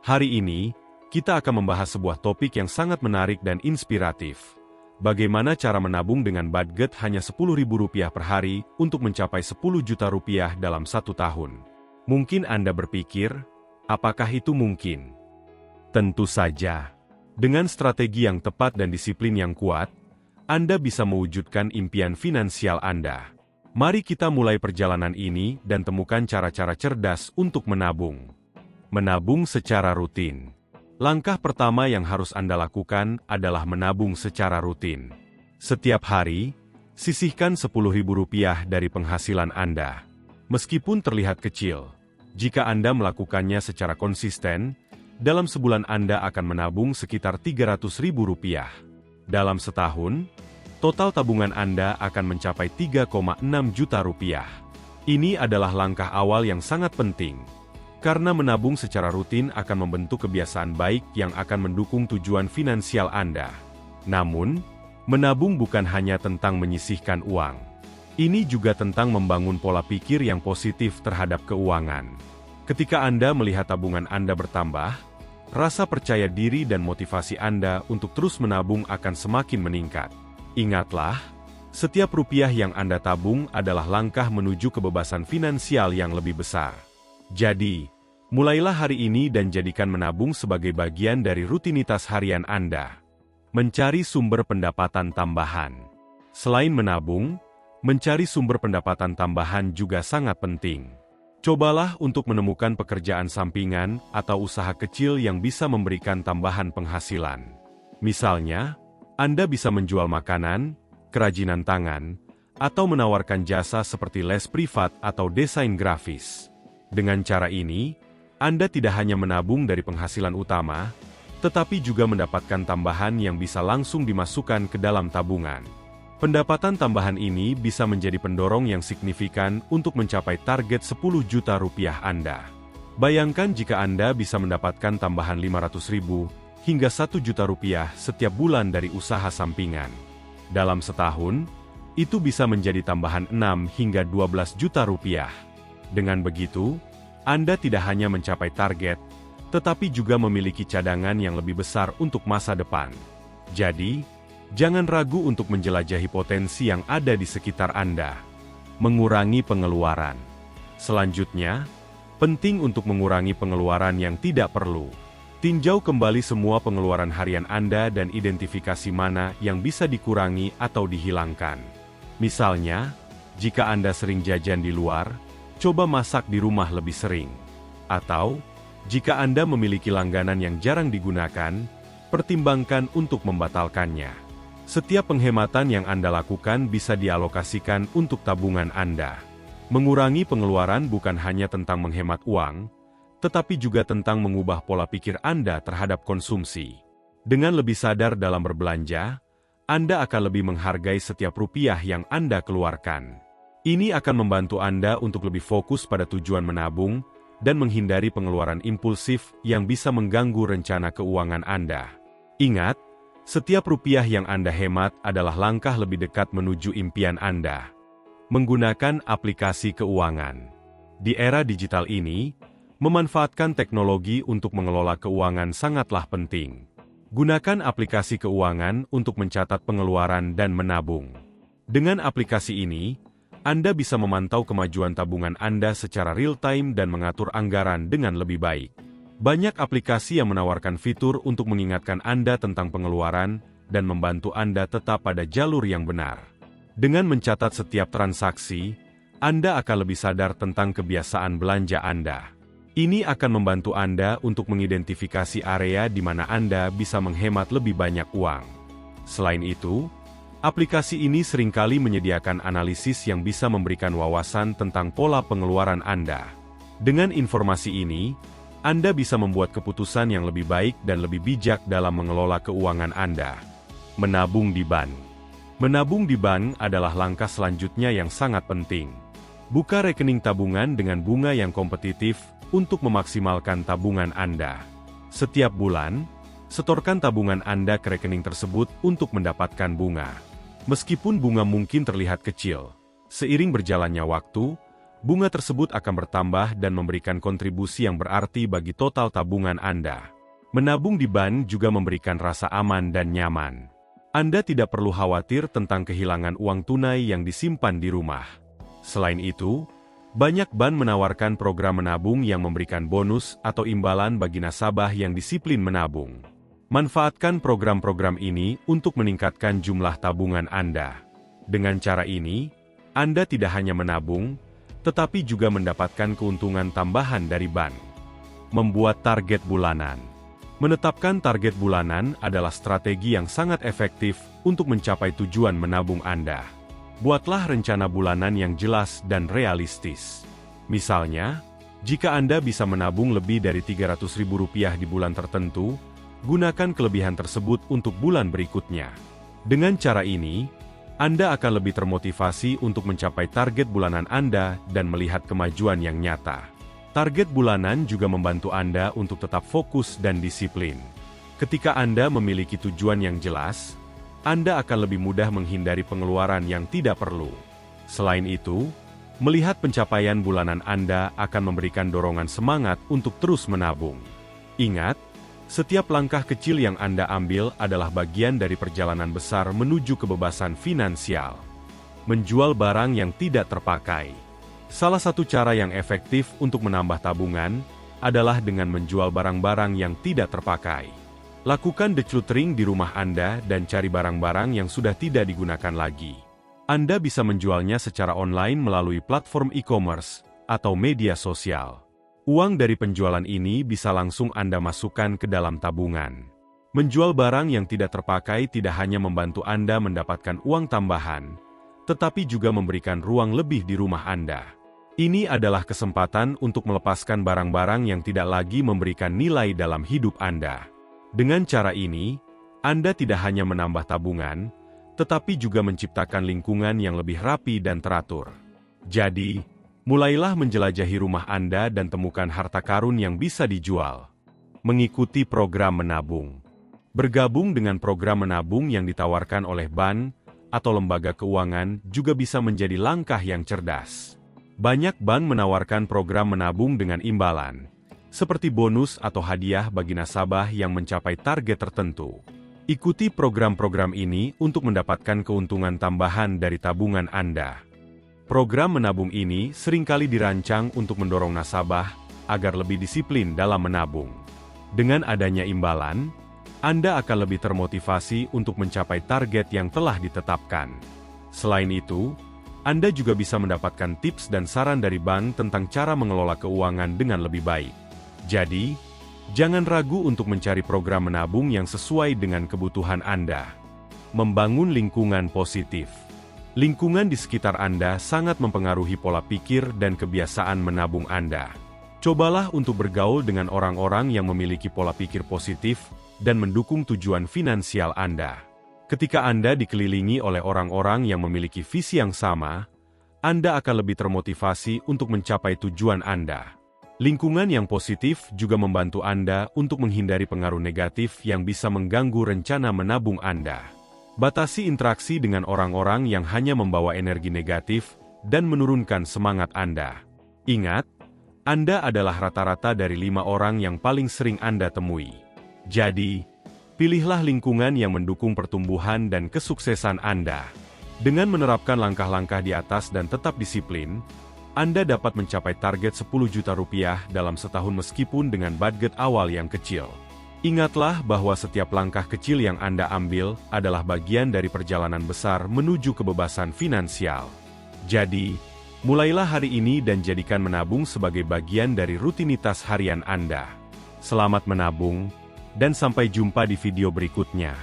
Hari ini, kita akan membahas sebuah topik yang sangat menarik dan inspiratif. Bagaimana cara menabung dengan budget hanya Rp10.000 per hari untuk mencapai Rp10 juta dalam 1 tahun. Mungkin Anda berpikir, apakah itu mungkin? Tentu saja. Dengan strategi yang tepat dan disiplin yang kuat, Anda bisa mewujudkan impian finansial Anda. Mari kita mulai perjalanan ini dan temukan cara-cara cerdas untuk menabung. Menabung secara rutin. Langkah pertama yang harus Anda lakukan adalah menabung secara rutin. Setiap hari, sisihkan Rp10.000 dari penghasilan Anda. Meskipun terlihat kecil, jika Anda melakukannya secara konsisten, dalam sebulan Anda akan menabung sekitar Rp300.000. Dalam setahun, total tabungan Anda akan mencapai Rp3,6 juta. Ini adalah langkah awal yang sangat penting. Karena menabung secara rutin akan membentuk kebiasaan baik yang akan mendukung tujuan finansial Anda. Namun, menabung bukan hanya tentang menyisihkan uang. Ini juga tentang membangun pola pikir yang positif terhadap keuangan. Ketika Anda melihat tabungan Anda bertambah, rasa percaya diri dan motivasi Anda untuk terus menabung akan semakin meningkat. Ingatlah, setiap rupiah yang Anda tabung adalah langkah menuju kebebasan finansial yang lebih besar. Jadi, mulailah hari ini dan jadikan menabung sebagai bagian dari rutinitas harian Anda. Mencari sumber pendapatan tambahan. Selain menabung, mencari sumber pendapatan tambahan juga sangat penting. Cobalah untuk menemukan pekerjaan sampingan atau usaha kecil yang bisa memberikan tambahan penghasilan. Misalnya, Anda bisa menjual makanan, kerajinan tangan, atau menawarkan jasa seperti les privat atau desain grafis. Dengan cara ini, Anda tidak hanya menabung dari penghasilan utama, tetapi juga mendapatkan tambahan yang bisa langsung dimasukkan ke dalam tabungan. Pendapatan tambahan ini bisa menjadi pendorong yang signifikan untuk mencapai target Rp10 juta Anda. Bayangkan jika Anda bisa mendapatkan tambahan Rp500.000 hingga Rp1 juta setiap bulan dari usaha sampingan. Dalam setahun, itu bisa menjadi tambahan 6 hingga Rp12 juta. Dengan begitu, Anda tidak hanya mencapai target, tetapi juga memiliki cadangan yang lebih besar untuk masa depan. Jadi, jangan ragu untuk menjelajahi potensi yang ada di sekitar Anda. Mengurangi pengeluaran. Selanjutnya, penting untuk mengurangi pengeluaran yang tidak perlu. Tinjau kembali semua pengeluaran harian Anda dan identifikasi mana yang bisa dikurangi atau dihilangkan. Misalnya, jika Anda sering jajan di luar, coba masak di rumah lebih sering. Atau, jika Anda memiliki langganan yang jarang digunakan, pertimbangkan untuk membatalkannya. Setiap penghematan yang Anda lakukan bisa dialokasikan untuk tabungan Anda. Mengurangi pengeluaran bukan hanya tentang menghemat uang, tetapi juga tentang mengubah pola pikir Anda terhadap konsumsi. Dengan lebih sadar dalam berbelanja, Anda akan lebih menghargai setiap rupiah yang Anda keluarkan. Ini akan membantu Anda untuk lebih fokus pada tujuan menabung dan menghindari pengeluaran impulsif yang bisa mengganggu rencana keuangan Anda. Ingat, setiap rupiah yang Anda hemat adalah langkah lebih dekat menuju impian Anda. Menggunakan aplikasi keuangan. Di era digital ini, memanfaatkan teknologi untuk mengelola keuangan sangatlah penting. Gunakan aplikasi keuangan untuk mencatat pengeluaran dan menabung. Dengan aplikasi ini, Anda bisa memantau kemajuan tabungan Anda secara real-time dan mengatur anggaran dengan lebih baik. Banyak aplikasi yang menawarkan fitur untuk mengingatkan Anda tentang pengeluaran dan membantu Anda tetap pada jalur yang benar. Dengan mencatat setiap transaksi, Anda akan lebih sadar tentang kebiasaan belanja Anda. Ini akan membantu Anda untuk mengidentifikasi area di mana Anda bisa menghemat lebih banyak uang. Selain itu, aplikasi ini seringkali menyediakan analisis yang bisa memberikan wawasan tentang pola pengeluaran Anda. Dengan informasi ini, Anda bisa membuat keputusan yang lebih baik dan lebih bijak dalam mengelola keuangan Anda. Menabung di bank. Menabung di bank adalah langkah selanjutnya yang sangat penting. Buka rekening tabungan dengan bunga yang kompetitif untuk memaksimalkan tabungan Anda. Setiap bulan, setorkan tabungan Anda ke rekening tersebut untuk mendapatkan bunga. Meskipun bunga mungkin terlihat kecil, seiring berjalannya waktu, bunga tersebut akan bertambah dan memberikan kontribusi yang berarti bagi total tabungan Anda. Menabung di bank juga memberikan rasa aman dan nyaman. Anda tidak perlu khawatir tentang kehilangan uang tunai yang disimpan di rumah. Selain itu, banyak bank menawarkan program menabung yang memberikan bonus atau imbalan bagi nasabah yang disiplin menabung. Manfaatkan program-program ini untuk meningkatkan jumlah tabungan Anda. Dengan cara ini, Anda tidak hanya menabung, tetapi juga mendapatkan keuntungan tambahan dari bank. Membuat target bulanan. Menetapkan target bulanan adalah strategi yang sangat efektif untuk mencapai tujuan menabung Anda. Buatlah rencana bulanan yang jelas dan realistis. Misalnya, jika Anda bisa menabung lebih dari Rp300.000 di bulan tertentu, gunakan kelebihan tersebut untuk bulan berikutnya. Dengan cara ini, Anda akan lebih termotivasi untuk mencapai target bulanan Anda dan melihat kemajuan yang nyata. Target bulanan juga membantu Anda untuk tetap fokus dan disiplin. Ketika Anda memiliki tujuan yang jelas, Anda akan lebih mudah menghindari pengeluaran yang tidak perlu. Selain itu, melihat pencapaian bulanan Anda akan memberikan dorongan semangat untuk terus menabung. Ingat, setiap langkah kecil yang Anda ambil adalah bagian dari perjalanan besar menuju kebebasan finansial. Menjual barang yang tidak terpakai. Salah satu cara yang efektif untuk menambah tabungan adalah dengan menjual barang-barang yang tidak terpakai. Lakukan decluttering di rumah Anda dan cari barang-barang yang sudah tidak digunakan lagi. Anda bisa menjualnya secara online melalui platform e-commerce atau media sosial. Uang dari penjualan ini bisa langsung Anda masukkan ke dalam tabungan. Menjual barang yang tidak terpakai tidak hanya membantu Anda mendapatkan uang tambahan, tetapi juga memberikan ruang lebih di rumah Anda. Ini adalah kesempatan untuk melepaskan barang-barang yang tidak lagi memberikan nilai dalam hidup Anda. Dengan cara ini, Anda tidak hanya menambah tabungan, tetapi juga menciptakan lingkungan yang lebih rapi dan teratur. Jadi, mulailah menjelajahi rumah Anda dan temukan harta karun yang bisa dijual. Mengikuti program menabung. Bergabung dengan program menabung yang ditawarkan oleh bank atau lembaga keuangan juga bisa menjadi langkah yang cerdas. Banyak bank menawarkan program menabung dengan imbalan, seperti bonus atau hadiah bagi nasabah yang mencapai target tertentu. Ikuti program-program ini untuk mendapatkan keuntungan tambahan dari tabungan Anda. Program menabung ini seringkali dirancang untuk mendorong nasabah agar lebih disiplin dalam menabung. Dengan adanya imbalan, Anda akan lebih termotivasi untuk mencapai target yang telah ditetapkan. Selain itu, Anda juga bisa mendapatkan tips dan saran dari bank tentang cara mengelola keuangan dengan lebih baik. Jadi, jangan ragu untuk mencari program menabung yang sesuai dengan kebutuhan Anda. Membangun lingkungan positif. Lingkungan di sekitar Anda sangat mempengaruhi pola pikir dan kebiasaan menabung Anda. Cobalah untuk bergaul dengan orang-orang yang memiliki pola pikir positif dan mendukung tujuan finansial Anda. Ketika Anda dikelilingi oleh orang-orang yang memiliki visi yang sama, Anda akan lebih termotivasi untuk mencapai tujuan Anda. Lingkungan yang positif juga membantu Anda untuk menghindari pengaruh negatif yang bisa mengganggu rencana menabung Anda. Batasi interaksi dengan orang-orang yang hanya membawa energi negatif dan menurunkan semangat Anda. Ingat, Anda adalah rata-rata dari 5 orang yang paling sering Anda temui. Jadi, pilihlah lingkungan yang mendukung pertumbuhan dan kesuksesan Anda. Dengan menerapkan langkah-langkah di atas dan tetap disiplin, Anda dapat mencapai target Rp10 juta dalam setahun meskipun dengan budget awal yang kecil. Ingatlah bahwa setiap langkah kecil yang Anda ambil adalah bagian dari perjalanan besar menuju kebebasan finansial. Jadi, mulailah hari ini dan jadikan menabung sebagai bagian dari rutinitas harian Anda. Selamat menabung, dan sampai jumpa di video berikutnya.